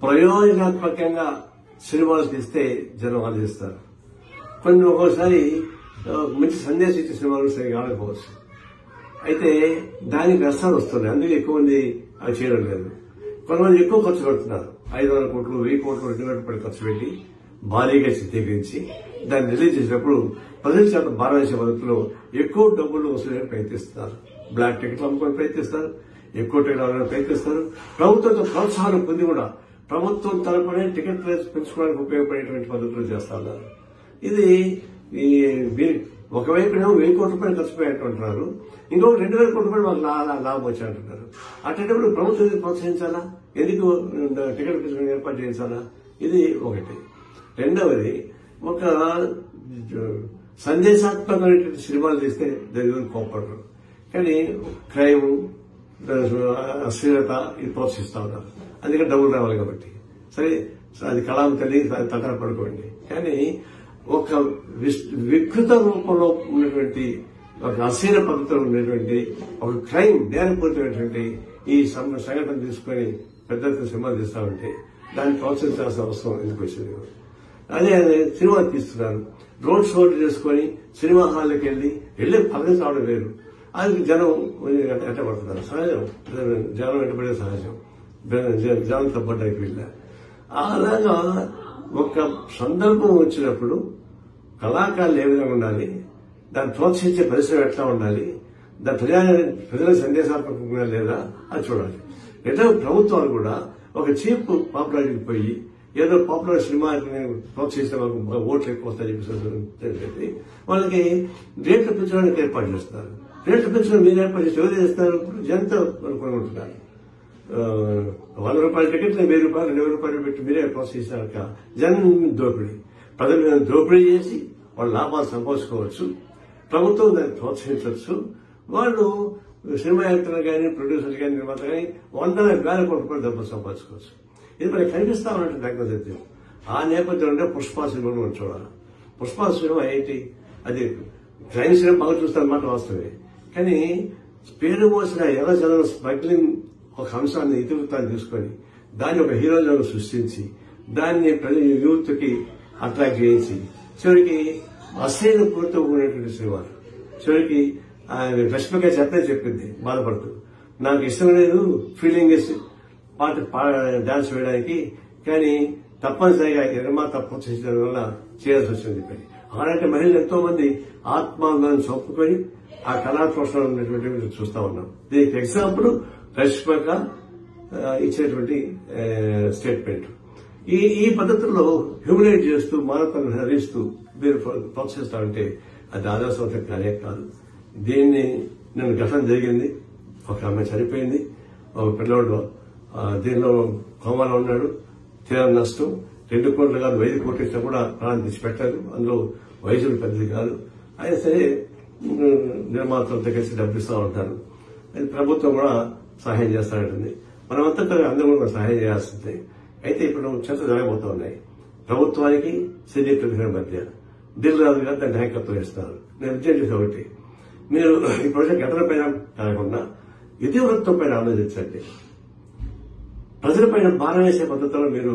ప్రయోజనాత్మకంగా సినిమాలు తీస్తే జనం ఆలోచిస్తారు. కొన్ని ఒక్కోసారి మంచి సందేశం ఇచ్చే సినిమాలు సరిగా ఆడకపోవచ్చు. అయితే దానికి నష్టాలు వస్తున్నాయి. అందుకే ఎక్కువ మంది అవి చేయడం లేదు. కొంతమంది ఎక్కువ ఖర్చు పెడుతున్నారు. 500 కోట్లు 1000 కోట్లు 200 కోట్లు ఖర్చు పెట్టి భారీగా చిత్రీకరించి దాన్ని రిలీజ్ చేసినప్పుడు ప్రజల చేత భారం వేసే పద్ధతిలో ఎక్కువ డబ్బులు వసూలు ప్రయత్నిస్తున్నారు. బ్లాక్ టికెట్లు అమ్ముకొని ప్రయత్నిస్తారు, ఎక్కువ టికెట్లు అమ్మడానికి ప్రయత్నిస్తారు. ప్రభుత్వంతో ప్రోత్సాహం పొంది కూడా ప్రభుత్వం తరపునే టికెట్ ప్రైస్ పెంచుకోవడానికి ఉపయోగపడేటువంటి పద్ధతులు చేస్తా ఉన్నారు. ఇది ఒకవైపునేమో 1000 కోట్ల రూపాయలు ఖర్చు పెట్టారు, ఇంకొక 2000 కోట్ల రూపాయలు మాకు లాభం వచ్చి అంటున్నారు. అటువంటిప్పుడు ప్రభుత్వం ఎందుకు ప్రోత్సహించాలా? ఎందుకు టికెట్ పెంచుకుని ఏర్పాటు చేయించాలా? ఇది ఒకటి. రెండవది, ఒక సందేశాత్మకమైనటువంటి సినిమాలు తీస్తే దాని కోపడరు, కానీ క్రైమ్ అశ్లీలత ఇది ప్రోత్సహిస్తా ఉన్నారు. అందుకని డబ్బులు రావాలి కాబట్టి. సరే, అది కళాం తల్లి తటన పడుకోండి, కానీ ఒక వికృత రూపంలో ఉన్నటువంటి ఒక అశ్లీల పద్ధతిలో ఉన్నటువంటి ఒక క్రైమ్ నేరపూరితమైనటువంటి ఈ సంఘటన తీసుకుని పెద్ద సినిమాలు తీస్తా ఉంటే దాన్ని ప్రోత్సహించాల్సిన అవసరం ఎందుకు వచ్చింది? అదే సినిమా తీస్తున్నారు, రోడ్ షోలు చేసుకుని సినిమా హాల్కి వెళ్లి పక్కన రావడం వేరు. అది జనం వెంటబడుతున్నారు, సహజం. జనం వెంటబడే సహజం, జనం తప్పడానికి వీళ్ళ. అలాగా ఒక సందర్భం వచ్చినప్పుడు కళాకారులు ఏ విధంగా ఉండాలి, దాన్ని ప్రోత్సహించే పరిశ్రమ ఎట్లా ఉండాలి, దాని ప్రజలకు సందేశాత్మకంగా లేదా అది చూడాలి. ఎట్లా ప్రభుత్వాలు కూడా ఒక చీప్ పాపులారిటీకి పోయి ఏదో పాపులర్ సినిమాని ప్రోత్సహిస్తే వాళ్ళకి ఓట్లు ఎక్కువ వస్తాయని చెప్పి వాళ్ళకి రేట్లు పెంచడానికి ఏర్పాటు చేస్తారు. రేట్లు పెంచడం మీరు ఏర్పాటు చేస్తే ఎవరు చేస్తారు? జనంతో కొనుక్కుంటున్నారు. 100 రూపాయల టికెట్ 1000 రూపాయలు 2000 రూపాయలు పెట్టి మీరే ప్రోత్సహిస్తారక జనం దోపిడీ. ప్రజలు దోపిడీ చేసి వాళ్ళ లాభాలు సంపాదించుకోవచ్చు, ప్రభుత్వం దాన్ని ప్రోత్సహించవచ్చు. వాళ్ళు సినిమా యాక్టర్లు కానీ ప్రొడ్యూసర్లు కానీ నిర్మాత కానీ 100,000 కోట్ల రూపాయలు డబ్బులు సంపాదించుకోవచ్చు. ఇది మనకి కనిపిస్తా ఉన్నట్టు దగ్గర. ఆ నేపథ్యంలో పుష్ప సినిమాను మనం చూడాలి. పుష్ప సినిమా ఏంటి? అది క్రైమ్ సినిమా బాగా చూస్తారన్నమాట వాస్తవే, కానీ పేరు మోసిన ఎర్ర జనం స్మగ్లింగ్ ఒక అంశాన్ని ఇతివృత్తాన్ని తీసుకొని దాన్ని ఒక హీరోలను సృష్టించి దాన్ని యూత్ కి అట్రాక్ట్ చేయించి చివరికి అశ్లీల పూర్తి ఉన్నటువంటి సినిమాలు. చివరికి రష్మిక చెప్పింది బాధపడుతూ, నాకు ఇష్టం లేదు ఫీలింగ్ డాన్స్ వేయడానికి, కానీ తప్పనిసరిగా నిర్మాత ప్రోత్సహించడం వల్ల చేయాల్సి వచ్చింది. అలాంటి మహిళలు ఎంతో మంది ఆత్మాభిమానం చంపుకొని ఆ కళాపోషణలో ఉన్నటువంటి చూస్తా ఉన్నాం. దీనికి ఎగ్జాంపుల్ రష్మిక ఇచ్చేటువంటి స్టేట్మెంట్. ఈ పద్ధతుల్లో హ్యూమిలేట్ చేస్తూ మానవతను హరిస్తూ మీరు ప్రోత్సహిస్తా ఉంటే అది ఆదర్శవంతం కానే కాదు. దీన్ని నేను ఘటన జరిగింది, ఒక ఆమె చనిపోయింది, ఒక పిల్లవాడు దీనిలో కోమాలో ఉన్నాడు, తీరా నష్టం 2 కోట్లు కాదు 5 కోట్లు ఇచ్చినా కూడా ప్రాణం తెచ్చిపెట్టారు. అందులో వయసులు పెద్దది కాదు. అయినా సరే నిర్మాతలతో కలిసి డబ్బిస్తూ ఉంటారు. ప్రభుత్వం కూడా సహాయం చేస్తానంటుంది. మనమంతా అందరూ కూడా సహాయం చేయాల్సిందే. అయితే ఇప్పుడు చర్చ జరగబోతూ ఉన్నాయి. ప్రభుత్వానికి సినీ ప్రతిభ మధ్య దిల్ రాజు గారు దాన్ని నాయకత్వం ఇస్తారు. నేను విజయం ఒకటి, మీరు ఈ ప్రాజెక్ట్ ఘటన పైన కాకుండా ఇతివృత్తం పైన ఆలోచించండి. ప్రజలపైన భారం వేసే పద్ధతిలో మీరు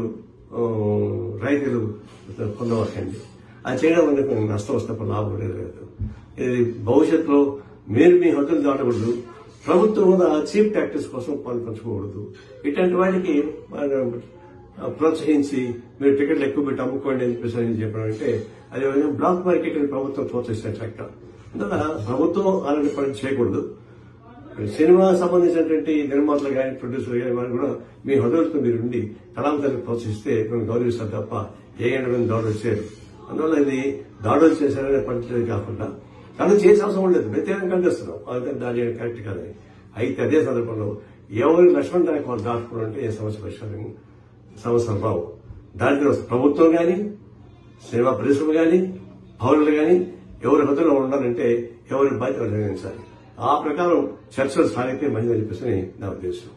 రైతులు పొందవకండి. అది చేయడం వల్ల నష్టం వస్తున్నప్పుడు లాభం లేదు. ఇది భవిష్యత్తులో మీరు మీ హద్దులు దాటకూడదు, ప్రభుత్వం కూడా చీప్ టాక్టిక్స్ కోసం పంచుకోకూడదు. ఇట్లాంటి వాటికి ప్రోత్సహించి మీరు టికెట్లు ఎక్కువ పెట్టి అమ్ముకోండి అని చెప్పడం అంటే అది బ్లాక్ మార్కెట్ ప్రభుత్వం ప్రోత్సహించినట్టు లెక్క. అందువల్ల ప్రభుత్వం అలాంటి పని చేయకూడదు. సినిమా సంబంధించినటువంటి నిర్మాతలు కానీ ప్రొడ్యూసర్లు కానీ వారు కూడా మీ హృదయంతో మీరుండి కళాంతరాన్ని ప్రోత్సహిస్తే మేము గౌరవిస్తారు తప్ప ఏ గంట దాడులు చేయరు. అందువల్ల ఇది దాడులు చేశారనే పద్ధతి కాకుండా కానీ చేసే అవసరం లేదు, వ్యతిరేకంగా కనిపిస్తున్నాం. అందుకని దాని కరెక్ట్ కాదని. అయితే అదే సందర్భంలో ఎవరు లక్ష్మణ్ దానికి వాళ్ళు దాటుకోవడం అంటే ఏ సమస్యలు రావు. దాంట్లో ప్రభుత్వం కానీ సినిమా పరిశ్రమ కానీ పౌరులు కానీ ఎవరి హద్దులో ఉండాలంటే ఎవరి బాధ్యత నిర్వహించాలి. ఆ ప్రకారం చర్చలు సాగితే మంచిదని చెప్పేసి నా ఉద్దేశం.